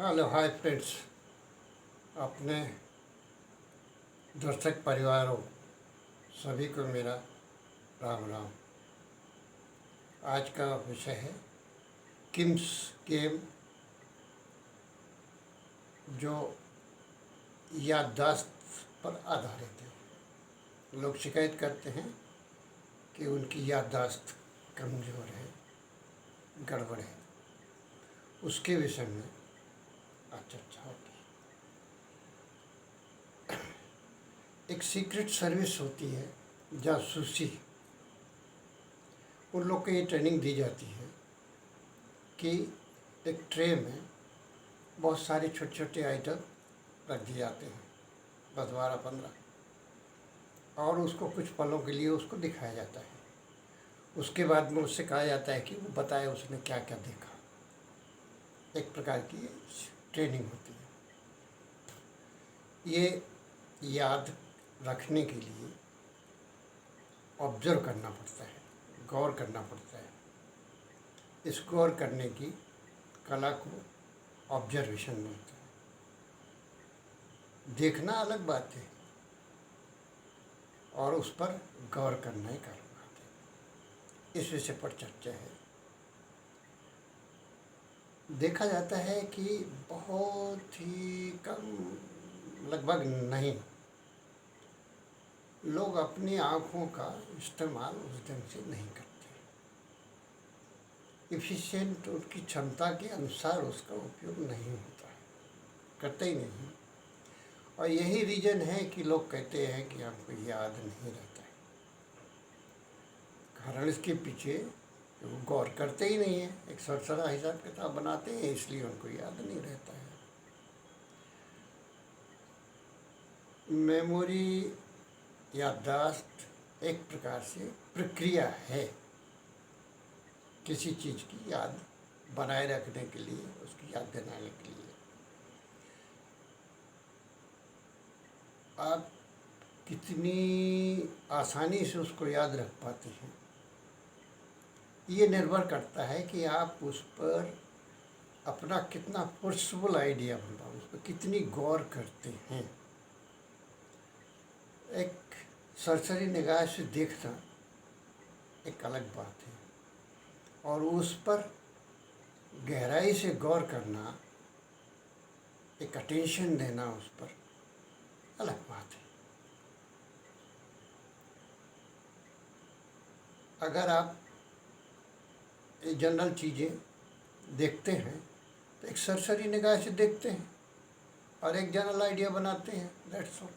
Hello hi friends. अपने दर्शक परिवारों सभी को मेरा राम राम। आज का विषय है किम्स गेम, जो याददाश्त पर आधारित है। लोग शिकायत करते हैं कि उनकी याददाश्त कमज़ोर है, गड़बड़ है। उसके विषय में आज चर्चा होगी। एक सीक्रेट सर्विस होती है, जासूसी। उन लोग को ये ट्रेनिंग दी जाती है कि एक ट्रे में बहुत सारे छोटे छोटे आइटम रख दिए जाते हैं, 10, 12, 15, और उसको कुछ पलों के लिए उसको दिखाया जाता है। उसके बाद में उससे कहा जाता है कि वो बताए उसने क्या क्या देखा। एक प्रकार की ट्रेनिंग होती है। ये याद रखने के लिए ऑब्जर्व करना पड़ता है, गौर करना पड़ता है। इस गौर करने की कला को ऑब्जर्वेशन बोलते हैं। देखना अलग बात है और उस पर गौर करना एक अलग बात है। इस विषय पर चर्चा है। देखा जाता है कि बहुत ही कम, लगभग नहीं, लोग अपनी आँखों का इस्तेमाल उस ढंग से नहीं करते। एफिशिएंट उनकी क्षमता के अनुसार उसका उपयोग नहीं होता है, करते ही नहीं। और यही रीज़न है कि लोग कहते हैं कि हमको याद नहीं रहता है। कारण इसके पीछे वो गौर करते ही नहीं है, एक सरसरा हिसाब किताब बनाते हैं, इसलिए उनको याद नहीं रहता है। मेमोरी, याददाश्त एक प्रकार से प्रक्रिया है किसी चीज़ की याद बनाए रखने के लिए, उसकी याद दिलाने के लिए। आप कितनी आसानी से उसको याद रख पाते हैं, ये निर्भर करता है कि आप उस पर अपना कितना फोर्सफुल आइडिया बना, उस पर कितनी गौर करते हैं। एक सरसरी निगाह से देखना एक अलग बात है, और उस पर गहराई से गौर करना, एक अटेंशन देना उस पर, अलग बात है। अगर आप जनरल चीज़ें देखते हैं तो एक सरसरी निगाह से देखते हैं और एक जनरल आइडिया बनाते हैं, दैट्स ऑल।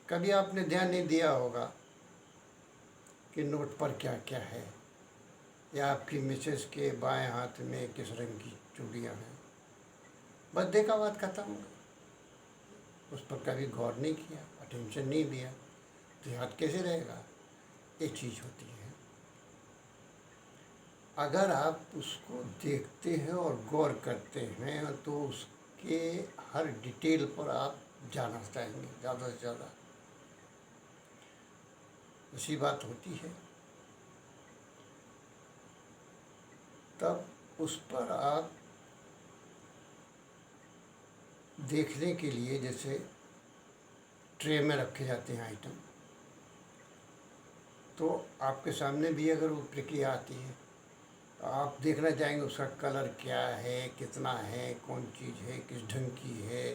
कभी आपने ध्यान नहीं दिया होगा कि नोट पर क्या क्या है, या आपकी मिसेस के बाएं हाथ में किस रंग की चूड़ियाँ हैं। बस देखा, बात खत्म हो गई। उस पर कभी गौर नहीं किया, अटेंशन नहीं दिया, तो याद कैसे रहेगा? ये चीज़ होती है। अगर आप उसको देखते हैं और गौर करते हैं तो उसके हर डिटेल पर आप जाना चाहेंगे ज़्यादा से ज़्यादा। ऐसी बात होती है, तब उस पर आप देखने के लिए, जैसे ट्रे में रखे जाते हैं आइटम, तो आपके सामने भी अगर वो प्रक्रिया आती है तो आप देखना चाहेंगे उसका कलर क्या है, कितना है, कौन चीज़ है, किस ढंग की है,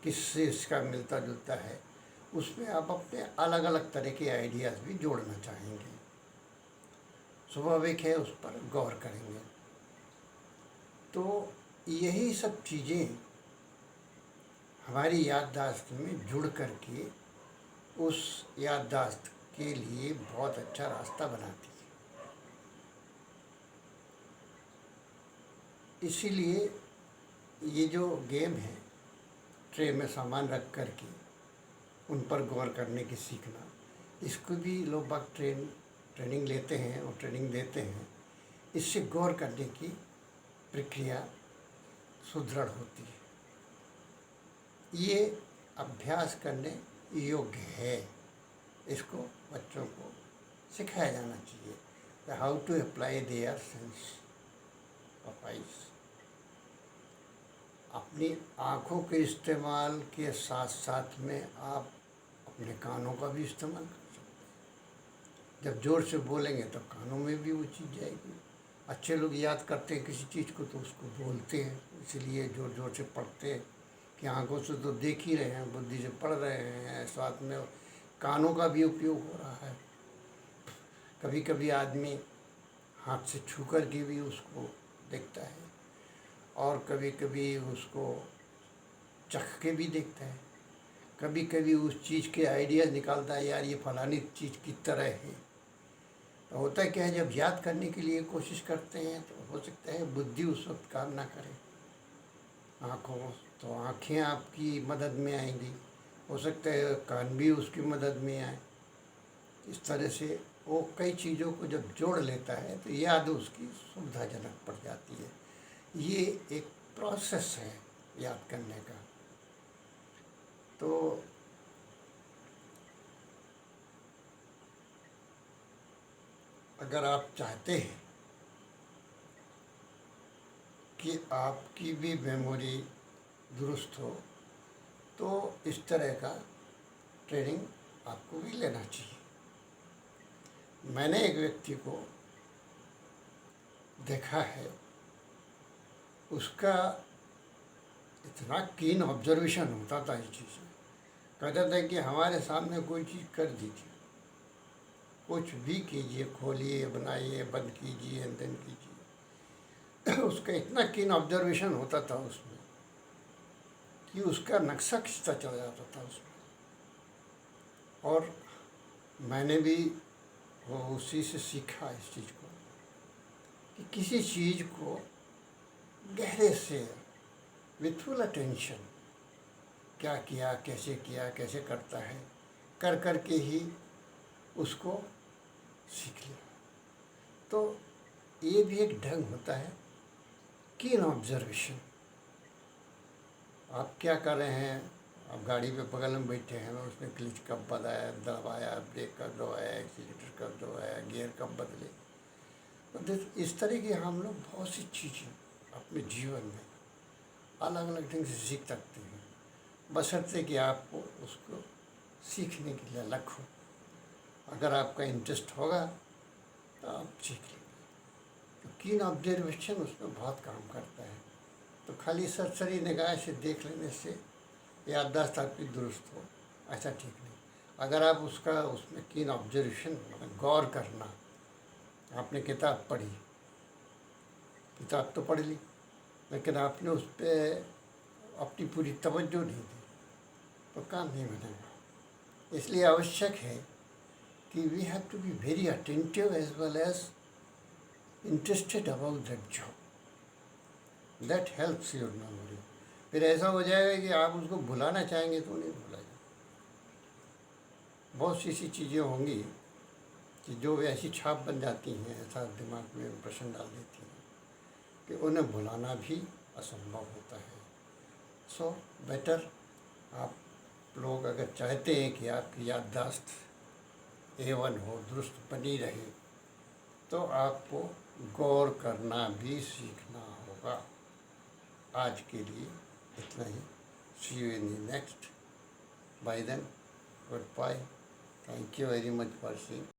किससे इसका मिलता जुलता है। उसमें आप अपने अलग अलग तरह के आइडियाज़ भी जोड़ना चाहेंगे, स्वाभाविक है, उस पर गौर करेंगे। तो यही सब चीज़ें हमारी याददाश्त में जुड़ करके उस याददाश्त के लिए बहुत अच्छा रास्ता बनाती है। इसीलिए ये जो गेम है, ट्रे में सामान रख कर के उन पर गौर करने की सीखना, इसको भी लोग बाग ट्रेनिंग लेते हैं और ट्रेनिंग देते हैं। इससे गौर करने की प्रक्रिया सुदृढ़ होती है। ये अभ्यास करने योग्य है। इसको बच्चों को सिखाया जाना चाहिए, how to apply their sense of eyes. अपनी आँखों के इस्तेमाल के साथ साथ में आप अपने कानों का भी इस्तेमाल कर सकते हैं। जब ज़ोर से बोलेंगे तब कानों में भी वो चीज़ जाएगी। अच्छे लोग याद करते हैं किसी चीज़ को तो उसको बोलते हैं, इसलिए ज़ोर ज़ोर से पढ़ते हैं कि आँखों से तो देख ही रहे हैं, बुद्धि से पढ़ रहे हैं, साथ में कानों का भी उपयोग हो रहा है। कभी कभी आदमी हाथ से छू कर के भी उसको देखता है और कभी कभी उसको चख के भी देखता है। कभी कभी उस चीज़ के आइडिया निकालता है, यार ये फलानी चीज़ की तरह है। तो होता क्या है, जब याद करने के लिए कोशिश करते हैं तो हो सकता है बुद्धि उस वक्त काम ना करे। आँखों तो आँखें आपकी मदद में आएंगी, हो सकता है कान भी उसकी मदद में आए। इस तरह से वो कई चीज़ों को जब जोड़ लेता है तो याद उसकी सुविधाजनक पड़ जाती है। ये एक प्रोसेस है याद करने का। तो अगर आप चाहते हैं कि आपकी भी मेमोरी दुरुस्त हो तो इस तरह का ट्रेनिंग आपको भी लेना चाहिए। मैंने एक व्यक्ति को देखा है, उसका इतना कीन ऑब्जर्वेशन होता था इस चीज़ में। कहता था कि हमारे सामने कोई चीज़ कर दीजिए, कुछ भी कीजिए, खोलिए, बनाइए, बंद कीजिए, अंदर कीजिए। उसका इतना कीन ऑब्जर्वेशन होता था उसमें कि उसका नक्शा खिंचता चला जाता था उसमें। और मैंने भी वो उसी से सीखा इस चीज़ को कि किसी चीज़ को गहरे से विथ फुल अटेंशन क्या किया, कैसे करता है, कर कर के ही उसको सीख लिया। तो ये भी एक ढंग होता है कीन ऑब्जर्वेशन। आप क्या कर रहे हैं, आप गाड़ी पे बगल में बैठे हैं, उसने क्लच कब दबाया, ब्रेक कब दबाया, एक्सीलेटर कब दबाया, गियर कब बदले। तो इस तरह की हम लोग बहुत सी चीज़ें अपने जीवन में अलग अलग ढंग से सीख सकते हैं, बशर्ते कि आपको उसको सीखने के लिए लग हो। अगर आपका इंटरेस्ट होगा तो आप सीख लेंगे। तो कीन ऑब्जर्वेशन उसमें बहुत काम करता है। तो खाली सरसरी निगाह से देख लेने से याददाश्त आपकी दुरुस्त हो, ऐसा ठीक नहीं। अगर आप उसमें कीन ऑब्जर्वेशन, गौर करना, आपने किताब पढ़ी, किताब तो पढ़ ली, लेकिन आपने उस पर अपनी पूरी तवज्जो नहीं दी तो काम नहीं बनेगा। इसलिए आवश्यक है कि we have to be very attentive as well as interested about that job. That helps your memory. फिर ऐसा हो जाएगा कि आप उसको भुलाना चाहेंगे तो नहीं भूला जाए। बहुत सी ऐसी चीज़ें होंगी कि जो ऐसी छाप बन जाती हैं, ऐसा दिमाग में इम्प्रेशन डाल देती हैं कि उन्हें भुलाना भी असंभव होता है। सो बेटर, आप लोग अगर चाहते हैं कि आपकी याददाश्त A1 हो, दुरुस्त बनी रहे, तो आपको गौर करना भी सीखना होगा। आज के लिए इतना ही। See you in the next. Bye then, goodbye. Thank you very much for seeing.